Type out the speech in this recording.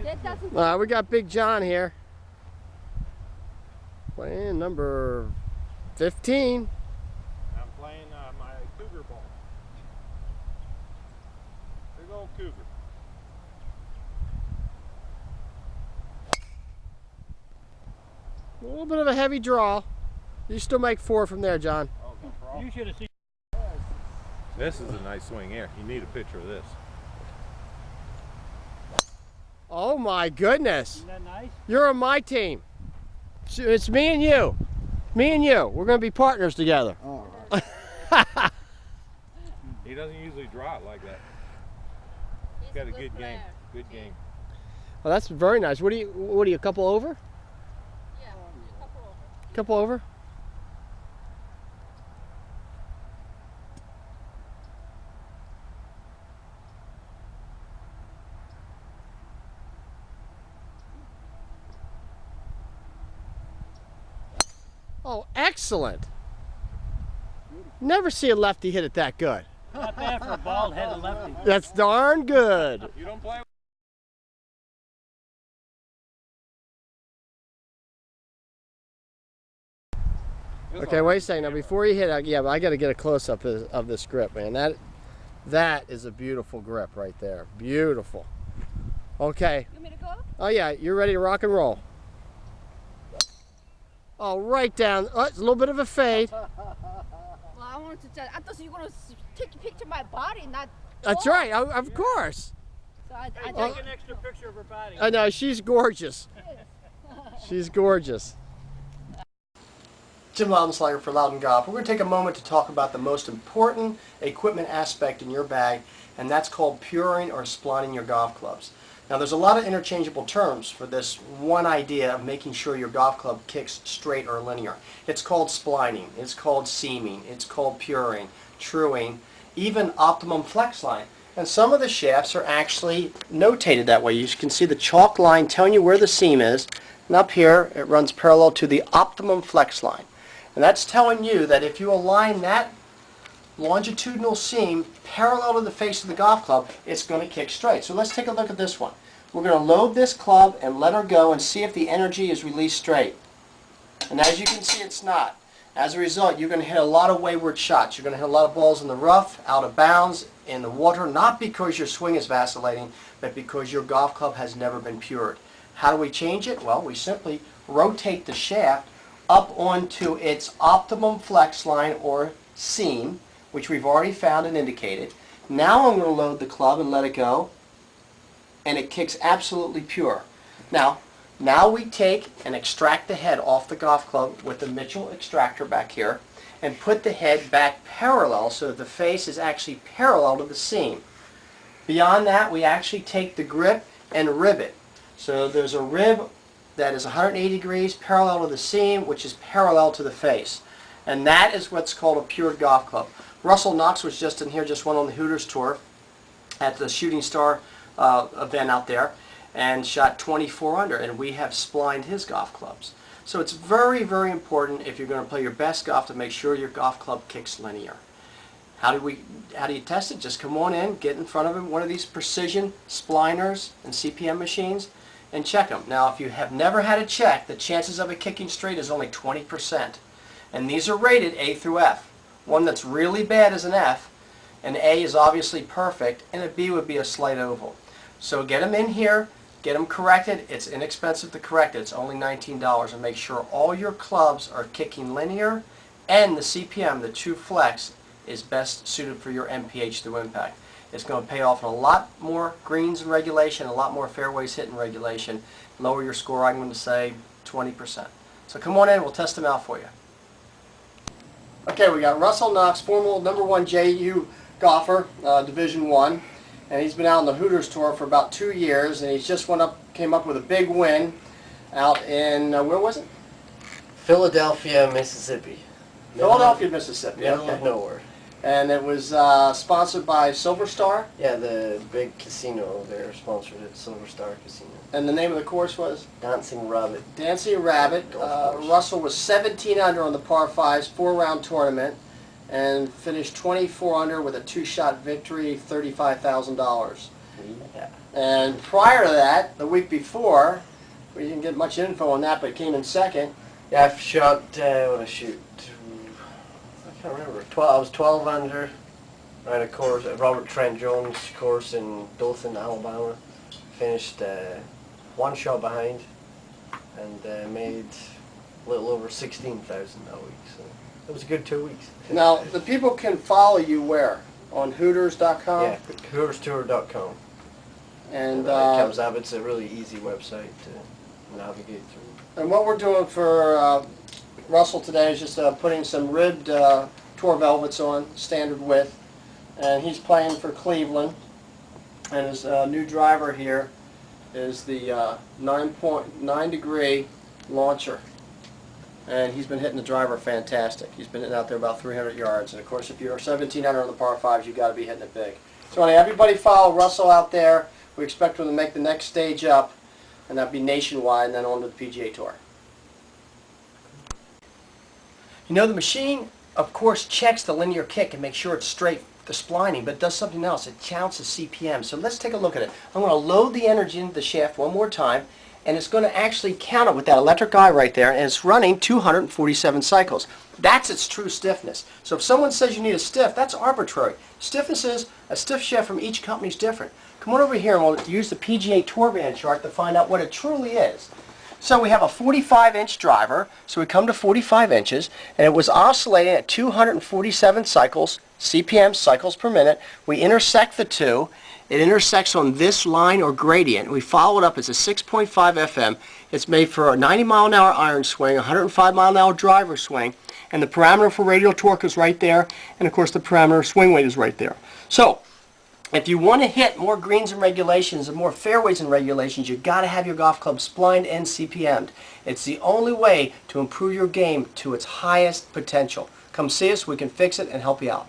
We got Big John here. Playing number 15. I'm playing my cougar ball. Big old cougar. A little bit of a heavy draw. You still make 4 from there, John. Oh, no problem. You should have seen. This is a nice swing here. You need a picture of this. Oh my goodness. Isn't that nice? You're on my team. It's me and you. Me and you. We're going to be partners together. All right. He doesn't usually draw it like that. He's got a good game. Good game. Well, that's very nice. What are you, a couple over? Yeah, a couple over. Couple over? Oh, excellent. Never see a lefty hit it that good. Not bad for a bald-headed lefty. That's darn good. You don't play. Okay, wait a second. Now, before you hit, I got to get a close-up of this grip, man. That is a beautiful grip right there. Beautiful. Okay. You want me to go? Oh, yeah. You're ready to rock and roll. Oh, right down. Oh, it's a little bit of a fade. Well, I wanted to tell. I thought you were going to take a picture of my body, not. That's right. Of course. So I Take an extra picture of her body. I know. She's gorgeous. She's gorgeous. Jim Loudenslager for Loudon Golf. We're going to take a moment to talk about the most important equipment aspect in your bag, and that's called puring or splining your golf clubs. Now, there's a lot of interchangeable terms for this one idea of making sure your golf club kicks straight or linear. It's called splining, it's called seaming, it's called puring, truing, even optimum flex line. And some of the shafts are actually notated that way. You can see the chalk line telling you where the seam is, and up here it runs parallel to the optimum flex line. And that's telling you that if you align that longitudinal seam parallel to the face of the golf club, it's going to kick straight. So let's take a look at this one. We're going to load this club and let her go and see if the energy is released straight. And as you can see, it's not. As a result, you're going to hit a lot of wayward shots. You're going to hit a lot of balls in the rough, out of bounds, in the water, not because your swing is vacillating, but because your golf club has never been pured. How do we change it? Well, we simply rotate the shaft up onto its optimum flex line or seam, which we've already found and indicated. Now I'm going to load the club and let it go, and it kicks absolutely pure. Now we take and extract the head off the golf club with the Mitchell extractor back here and put the head back parallel so that the face is actually parallel to the seam. Beyond that, we actually take the grip and rivet. So there's a rib that is 180 degrees parallel to the seam, which is parallel to the face. And that is what's called a pured golf club. Russell Knox was just in here, just went on the Hooters tour at the Shooting Star event out there and shot 24 under, and we have splined his golf clubs. So it's very, very important if you're going to play your best golf to make sure your golf club kicks linear. How do you test it? Just come on in, get in front of one of these precision spliners and CPM machines and check them. Now, if you have never had a check, the chances of it kicking straight is only 20%. And these are rated A through F. One that's really bad is an F, an A is obviously perfect, and a B would be a slight oval. So get them in here, get them corrected. It's inexpensive to correct it. It's only $19, and make sure all your clubs are kicking linear, and the CPM, the true flex, is best suited for your MPH through impact. It's going to pay off in a lot more greens in regulation, a lot more fairways hit in regulation. Lower your score, I'm going to say 20%. So come on in, we'll test them out for you. Okay, we got Russell Knox, former #1 JU golfer, Division I, and he's been out on the Hooters tour for about 2 years, and he's just came up with a big win out in where was it? Philadelphia, Mississippi. Philadelphia, Mississippi. Middle Okay. of nowhere. And it was sponsored by Silver Star. Yeah, the big casino there sponsored it, Silver Star Casino. And the name of the course was? Dancing Rabbit. Dancing Rabbit. Golf course. Russell was 17 under on the par 5s, 4-round tournament, and finished 24 under with a 2-shot victory, $35,000. Yeah. And prior to that, the week before, we didn't get much info on that, but it came in second. Yeah, I've shot, what did I shoot? I can't remember. I was 12 under. Ran a course, a Robert Trent Jones course in Dothan, Alabama. Finished one shot behind and made a little over 16,000 that week. So it was a good 2 weeks. Now, the people can follow you where? On Hooters.com? Yeah, HootersTour.com. And, It comes up. It's a really easy website to navigate through. and what we're doing for Russell today is just putting some ribbed Tour Velvets on, standard width. And he's playing for Cleveland. And his new driver here is the 9.9 degree launcher. And he's been hitting the driver fantastic. He's been hitting out there about 300 yards. And of course, if you're 1700 on the par 5s, you've got to be hitting it big. So anyway, everybody follow Russell out there. We expect him to make the next stage up, and that'll be nationwide, and then on to the PGA Tour. You know, the machine, of course, checks the linear kick and makes sure it's straight, the splining, but it does something else. It counts the CPM. So let's take a look at it. I'm going to load the energy into the shaft one more time, and it's going to actually count it with that electric eye right there, and it's running 247 cycles. That's its true stiffness. So if someone says you need a stiff, that's arbitrary. Stiffness is, a stiff shaft from each company is different. Come on over here and we'll use the PGA Tour band chart to find out what it truly is. So we have a 45-inch driver, so we come to 45 inches, and it was oscillating at 247 cycles, CPM, cycles per minute. We intersect the two. It intersects on this line or gradient. We follow it up as a 6.5 FM. It's made for a 90-mile-an-hour iron swing, 105-mile-an-hour driver swing, and the parameter for radial torque is right there, and of course the parameter of swing weight is right there. So, if you want to hit more greens and regulations and more fairways and regulations, you've got to have your golf club splined and CPM'd. It's the only way to improve your game to its highest potential. Come see us, we can fix it and help you out.